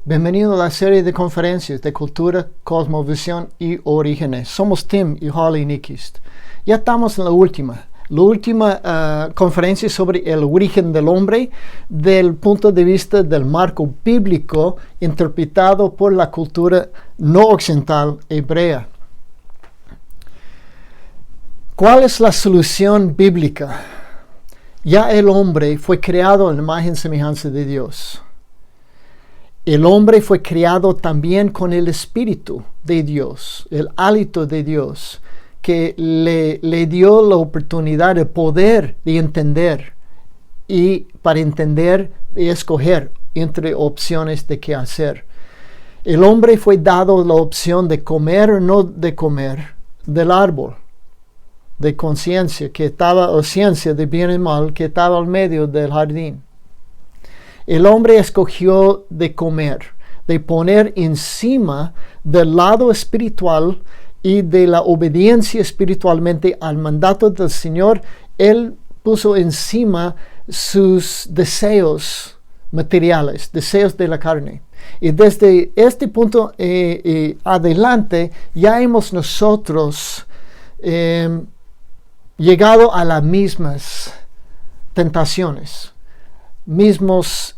Bienvenido a la serie de conferencias de cultura, cosmovisión y orígenes. Somos Tim y Holly Nyquist. Ya estamos en la última conferencia sobre el origen del hombre del punto de vista del marco bíblico interpretado por la cultura no occidental hebrea. ¿Cuál es la solución bíblica? Ya el hombre fue creado en la imagen y semejanza de Dios. El hombre fue creado también con el Espíritu de Dios, el hálito de Dios, que le dio la oportunidad, el poder de entender y para entender y escoger entre opciones de qué hacer. El hombre fue dado la opción de comer o no de comer del árbol de conciencia que estaba, o ciencia de bien y mal, que estaba al medio del jardín. El hombre escogió de comer, de poner encima del lado espiritual y de la obediencia espiritualmente al mandato del Señor. Él puso encima sus deseos materiales, deseos de la carne. Y desde este punto adelante ya hemos nosotros llegado a las mismas tentaciones, mismas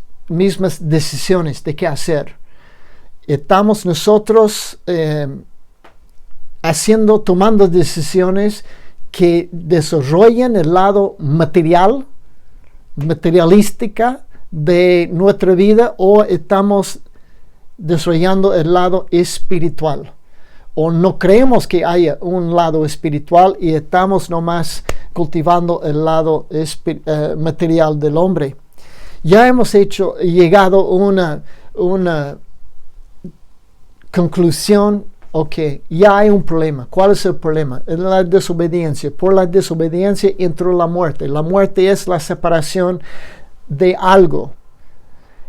decisiones de qué hacer. Estamos nosotros tomando decisiones que desarrollan el lado materialística de nuestra vida, o estamos desarrollando el lado espiritual, o no creemos que haya un lado espiritual y estamos nomás cultivando el lado material del hombre. Ya hemos llegado a una conclusión. Ok, ya hay un problema. ¿Cuál es el problema? Es la desobediencia. Por la desobediencia entró la muerte. La muerte es la separación de algo.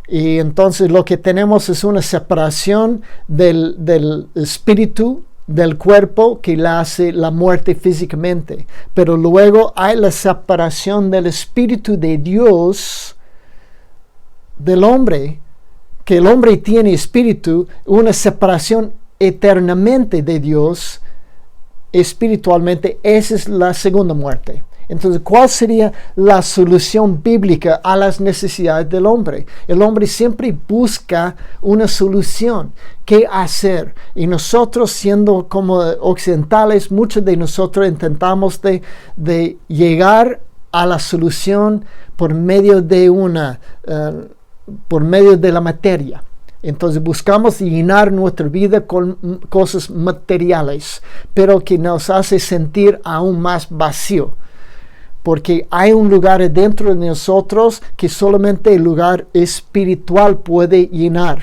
Y entonces lo que tenemos es una separación del espíritu, del cuerpo, que le hace la muerte físicamente. Pero luego hay la separación del espíritu de Dios del hombre, que el hombre tiene espíritu, una separación eternamente de Dios espiritualmente. Esa es la segunda muerte. Entonces, ¿cuál sería la solución bíblica a las necesidades del hombre? El hombre siempre busca una solución. ¿Qué hacer? Y nosotros, siendo como occidentales, muchos de nosotros intentamos de llegar a la solución por medio de la materia. Entonces buscamos llenar nuestra vida con cosas materiales, pero que nos hace sentir aún más vacío. Porque hay un lugar dentro de nosotros que solamente el lugar espiritual puede llenar.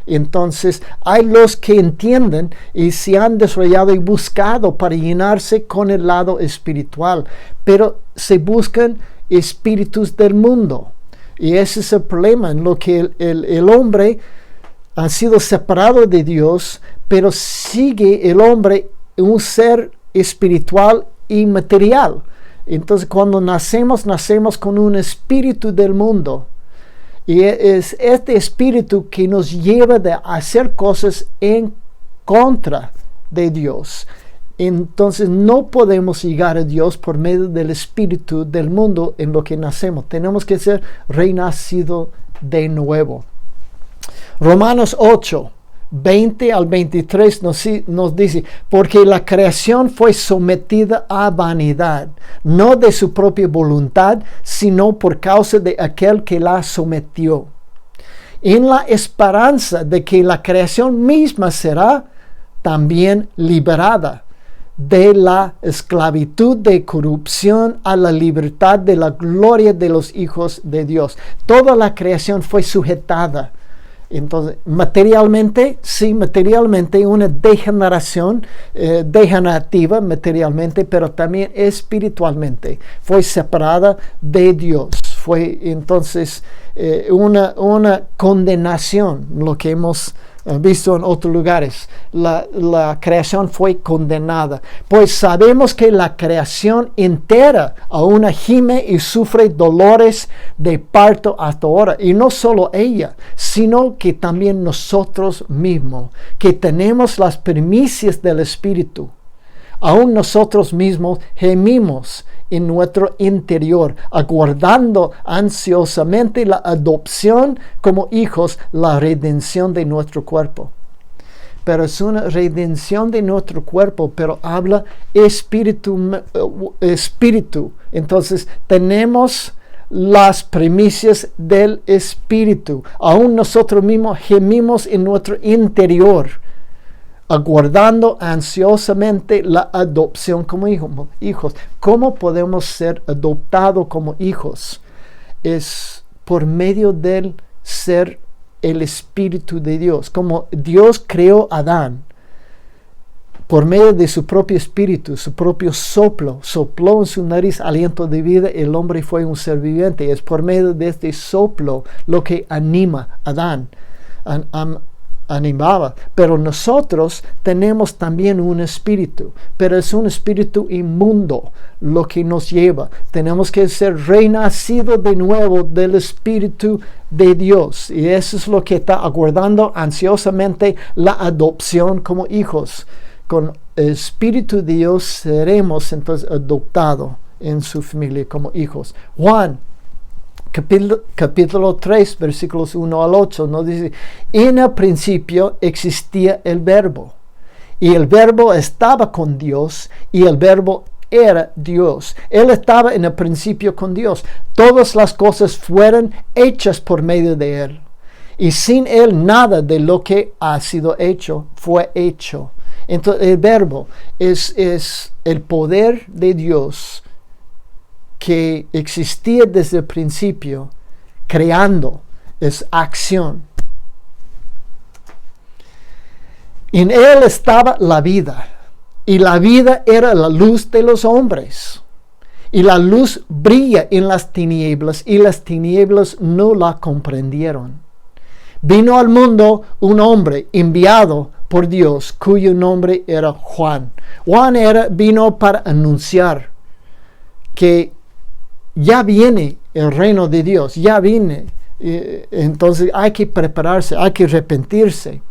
Entonces hay los que entienden y se han desarrollado y buscado para llenarse con el lado espiritual, pero se buscan espíritus del mundo. Y ese es el problema, en lo que el hombre ha sido separado de Dios, pero sigue el hombre un ser espiritual y material. Entonces cuando nacemos con un espíritu del mundo. Y es este espíritu que nos lleva a hacer cosas en contra de Dios. Entonces no podemos llegar a Dios por medio del espíritu del mundo en lo que nacemos. Tenemos que ser renacido de nuevo. Romanos 8, 20 al 23 nos dice: porque la creación fue sometida a vanidad, no de su propia voluntad, sino por causa de aquel que la sometió, en la esperanza de que la creación misma será también liberada de la esclavitud de corrupción a la libertad de la gloria de los hijos de Dios. Toda la creación fue sujetada. Entonces, materialmente, sí, materialmente una degeneración, degenerativa materialmente, pero también espiritualmente. Fue separada de Dios. fue entonces una condenación, lo que hemos visto en otros lugares. La creación fue condenada. Pues sabemos que la creación entera aún gime y sufre dolores de parto hasta ahora. Y no solo ella, sino que también nosotros mismos, que tenemos las primicias del Espíritu. Aún nosotros mismos gemimos en nuestro interior, aguardando ansiosamente la adopción como hijos, la redención de nuestro cuerpo. Pero es una redención de nuestro cuerpo, pero habla espíritu. Entonces tenemos las primicias del Espíritu. Aún nosotros mismos gemimos en nuestro interior, aguardando ansiosamente la adopción como hijos. ¿Cómo podemos ser adoptados como hijos? Es por medio del ser el Espíritu de Dios. Como Dios creó a Adán, por medio de su propio espíritu, su propio soplo, sopló en su nariz aliento de vida, el hombre fue un ser viviente. Es por medio de este soplo lo que anima a Adán. Animaba, pero nosotros tenemos también un espíritu, pero es un espíritu inmundo lo que nos lleva. Tenemos que ser renacidos de nuevo del Espíritu de Dios, y eso es lo que está aguardando ansiosamente la adopción como hijos. Con el Espíritu de Dios seremos entonces adoptados en su familia como hijos. Juan capítulo 3, versículos 1 al 8, nos dice: en el principio existía el Verbo, y el Verbo estaba con Dios, y el Verbo era Dios. Él estaba en el principio con Dios. Todas las cosas fueron hechas por medio de Él, y sin Él nada de lo que ha sido hecho fue hecho. Entonces el Verbo es el poder de Dios que existía desde el principio, creando, es acción. En Él estaba la vida, y la vida era la luz de los hombres. Y la luz brilla en las tinieblas, y las tinieblas no la comprendieron. Vino al mundo un hombre enviado por Dios, cuyo nombre era Juan. Juan vino para anunciar que ya viene el reino de Dios, ya viene. Entonces hay que prepararse, hay que arrepentirse.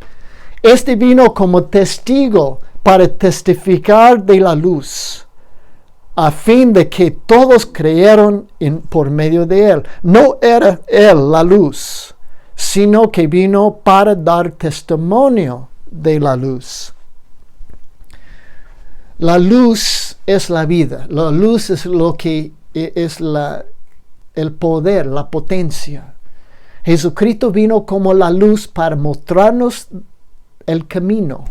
Este vino como testigo para testificar de la luz, a fin de que todos creyeron por medio de Él. No era Él la luz, sino que vino para dar testimonio de la luz. La luz es la vida, la luz es lo que es el poder, la potencia. Jesucristo vino como la luz para mostrarnos el camino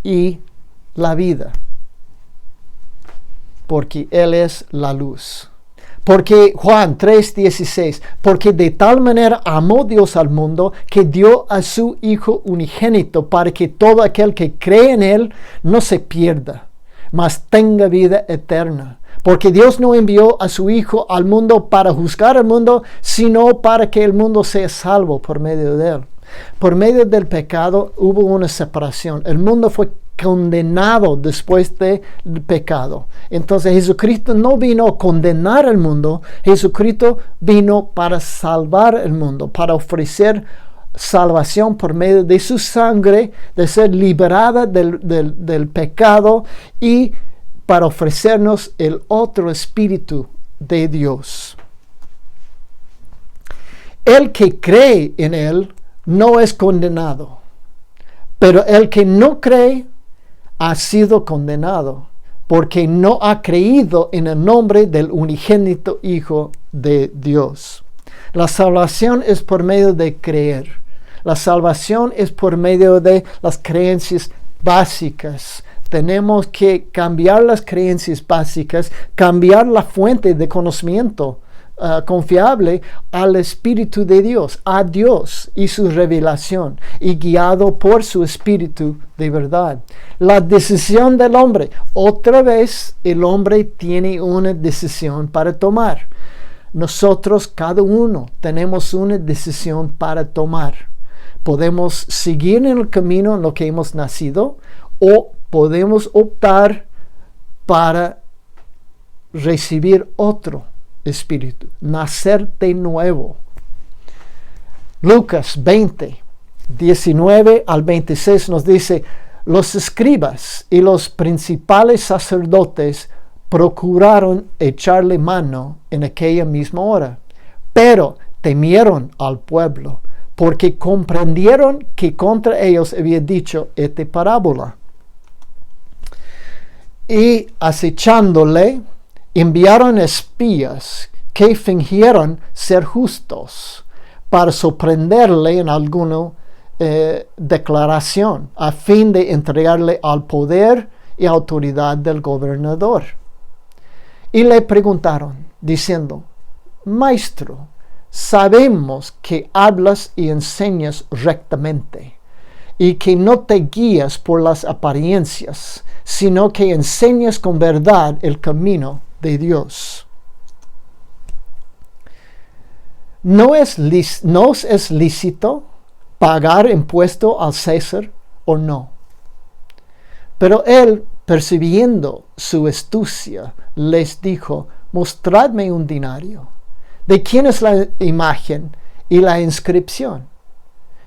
y la vida, porque Él es la luz. Porque Juan 3:16, porque de tal manera amó Dios al mundo que dio a su Hijo unigénito, para que todo aquel que cree en Él no se pierda, mas tenga vida eterna. Porque Dios no envió a su Hijo al mundo para juzgar al mundo, sino para que el mundo sea salvo por medio de Él. Por medio del pecado hubo una separación. El mundo fue condenado después del pecado. Entonces Jesucristo no vino a condenar al mundo. Jesucristo vino para salvar el mundo, para ofrecer salvación por medio de su sangre, de ser liberada del pecado, y para ofrecernos el otro Espíritu de Dios. El que cree en Él no es condenado, pero el que no cree ha sido condenado, porque no ha creído en el nombre del unigénito Hijo de Dios. La salvación es por medio de creer. La salvación es por medio de las creencias básicas. Tenemos que cambiar las creencias básicas, cambiar la fuente de conocimiento confiable al Espíritu de Dios, a Dios y su revelación, y guiado por su Espíritu de verdad. La decisión del hombre, otra vez el hombre tiene una decisión para tomar. nosotros, cada uno, tenemos una decisión para tomar. Podemos seguir en el camino en lo que hemos nacido o podemos optar para recibir otro espíritu, nacer de nuevo. Lucas 20, 19 al 26 nos dice: los escribas y los principales sacerdotes procuraron echarle mano en aquella misma hora, pero temieron al pueblo, porque comprendieron que contra ellos había dicho esta parábola. Y acechándole, enviaron espías que fingieron ser justos para sorprenderle en alguna declaración, a fin de entregarle al poder y autoridad del gobernador. Y le preguntaron, diciendo: Maestro, sabemos que hablas y enseñas rectamente, y que no te guías por las apariencias, sino que enseñas con verdad el camino de Dios. ¿Nos es lícito pagar impuesto al César o no? Pero él, percibiendo su astucia, les dijo: mostradme un denario. ¿De quién es la imagen y la inscripción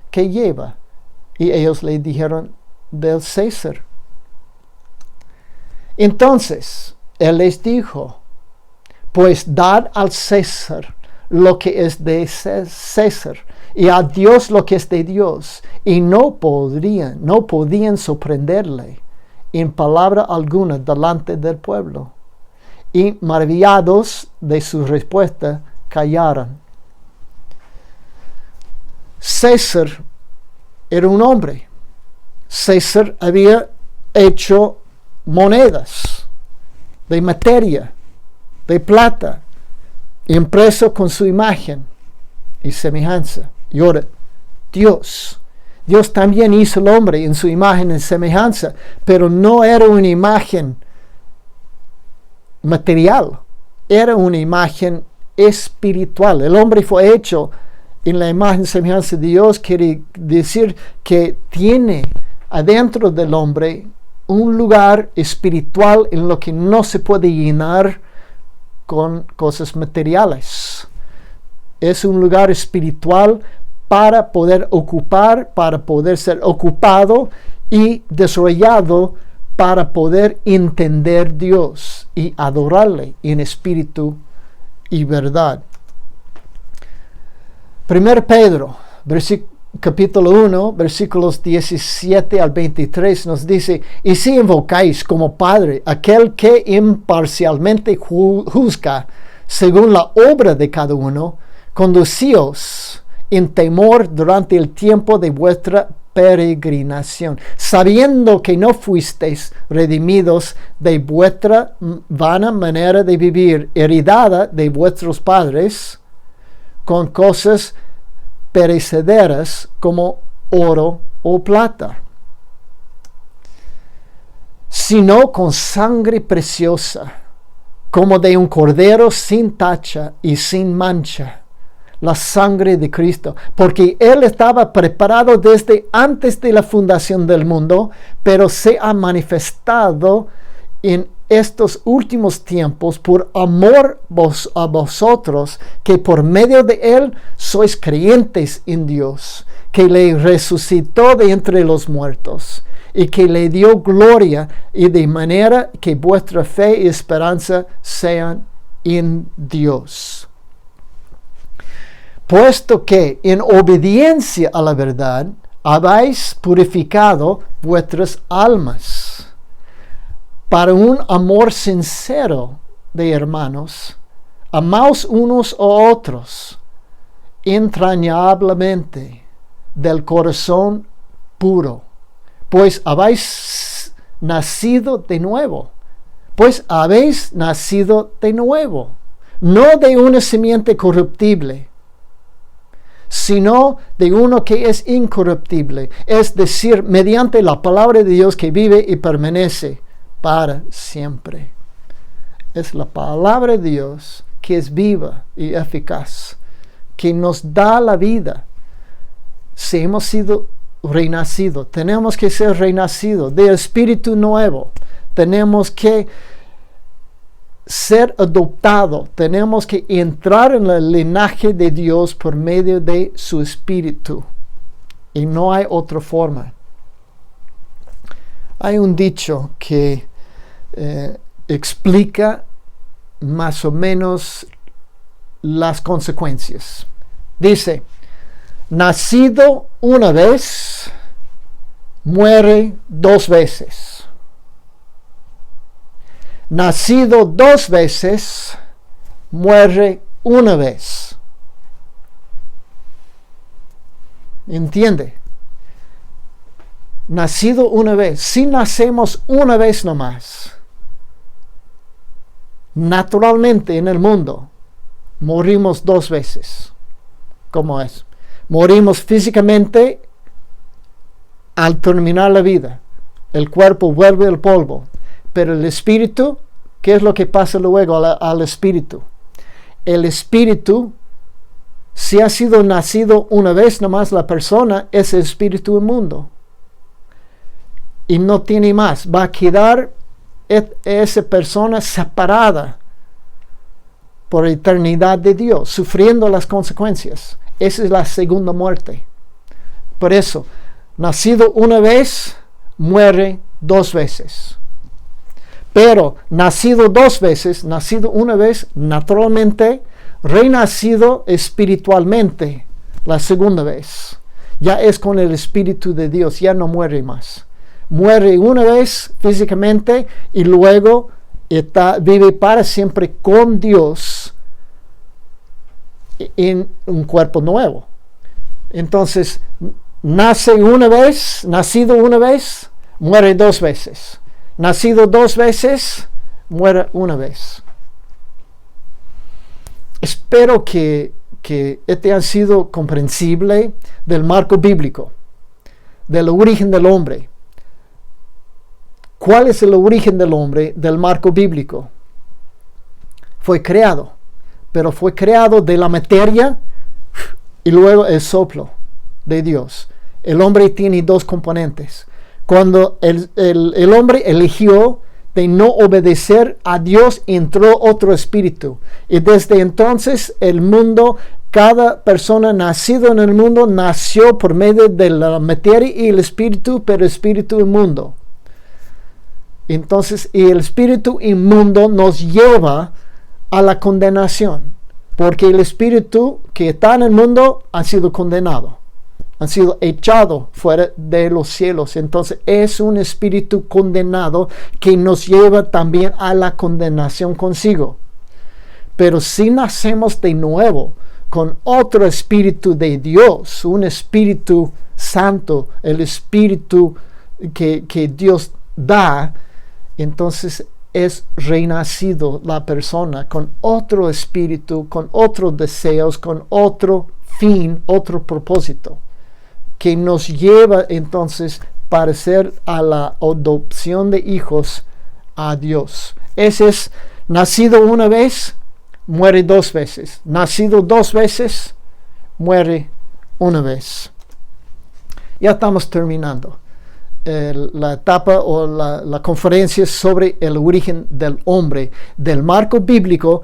que lleva? Y ellos le dijeron: del César. Entonces él les dijo: pues dad al César lo que es de César, y a Dios lo que es de Dios. Y no podían sorprenderle en palabra alguna delante del pueblo. Y maravillados de su respuesta, callaron. César era un hombre. César había hecho monedas de materia, de plata, impreso con su imagen y semejanza. Y ahora, Dios también hizo el hombre en su imagen y semejanza, pero no era una imagen material, era una imagen espiritual. El hombre fue hecho en la imagen y semejanza de Dios, quiere decir que tiene adentro del hombre un lugar espiritual en lo que no se puede llenar con cosas materiales. Es un lugar espiritual para poder ocupar, para poder ser ocupado y desarrollado para poder entender Dios y adorarle en espíritu y verdad. 1 Pedro, capítulo 1, versículos 17 al 23 nos dice: y si invocáis como Padre aquel que imparcialmente juzga según la obra de cada uno, conducíos en temor durante el tiempo de vuestra peregrinación, sabiendo que no fuisteis redimidos de vuestra vana manera de vivir, heredada de vuestros padres, con cosas perecederas como oro o plata, sino con sangre preciosa, como de un cordero sin tacha y sin mancha, la sangre de Cristo, porque Él estaba preparado desde antes de la fundación del mundo, pero se ha manifestado en estos últimos tiempos por amor a vosotros, que por medio de Él sois creyentes en Dios, que le resucitó de entre los muertos y que le dio gloria, y de manera que vuestra fe y esperanza sean en Dios. Puesto que en obediencia a la verdad habéis purificado vuestras almas para un amor sincero de hermanos, amaos unos a otros entrañablemente del corazón puro, pues habéis nacido de nuevo, no de una simiente corruptible, sino de uno que es incorruptible, es decir, mediante la palabra de Dios que vive y permanece para siempre. Es la palabra de Dios que es viva y eficaz, que nos da la vida. Si hemos sido renacidos, tenemos que ser renacidos de espíritu nuevo. Tenemos que ser adoptados. Tenemos que entrar en el linaje de Dios por medio de su espíritu. Y no hay otra forma. Hay un dicho que explica más o menos las consecuencias. Dice: nacido una vez, muere dos veces. Nacido dos veces, muere una vez. ¿Entiende? Nacido una vez. Si nacemos una vez nomás, naturalmente en el mundo, morimos dos veces. ¿Cómo es? Morimos físicamente al terminar la vida. El cuerpo vuelve al polvo. Pero el espíritu, ¿qué es lo que pasa luego al espíritu? El espíritu, si ha sido nacido una vez nomás la persona, es el espíritu inmundo. Y no tiene más. Va a quedar esa persona separada por eternidad de Dios, sufriendo las consecuencias. Esa es la segunda muerte. Por eso, nacido una vez, muere dos veces. Pero nacido dos veces, nacido una vez naturalmente, renacido espiritualmente la segunda vez. Ya es con el Espíritu de Dios, ya no muere más. Muere una vez físicamente y luego vive para siempre con Dios en un cuerpo nuevo. Entonces, nacido una vez, muere dos veces. Nacido dos veces, muere una vez. Espero que este ha sido comprensible del marco bíblico, del origen del hombre. ¿Cuál es el origen del hombre del marco bíblico? Fue creado, pero fue creado de la materia y luego el soplo de Dios. El hombre tiene dos componentes. Cuando el hombre eligió de no obedecer a Dios, entró otro espíritu. Y desde entonces el mundo, cada persona nacida en el mundo, nació por medio de la materia y el espíritu, pero espíritu inmundo. Entonces, y el espíritu inmundo nos lleva a la condenación. Porque el espíritu que está en el mundo ha sido condenado. Han sido echados fuera de los cielos. Entonces es un espíritu condenado que nos lleva también a la condenación consigo. Pero si nacemos de nuevo con otro espíritu de Dios, un espíritu santo, el espíritu que Dios da, entonces es renacido la persona con otro espíritu, con otros deseos, con otro fin, otro propósito, que nos lleva entonces para ser a la adopción de hijos a Dios. Ese es nacido una vez, muere dos veces. Nacido dos veces, muere una vez. Ya estamos terminando la etapa o la conferencia sobre el origen del hombre, del marco bíblico,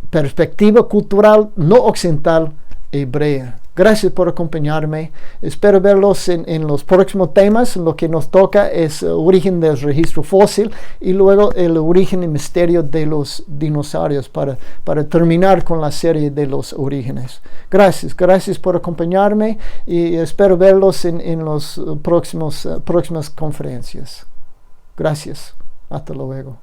perspectiva cultural no occidental hebrea. Gracias por acompañarme. Espero verlos en los próximos temas. Lo que nos toca es el origen del registro fósil y luego el origen y misterio de los dinosaurios para terminar con la serie de los orígenes. Gracias por acompañarme y espero verlos en los próximas conferencias. Gracias. Hasta luego.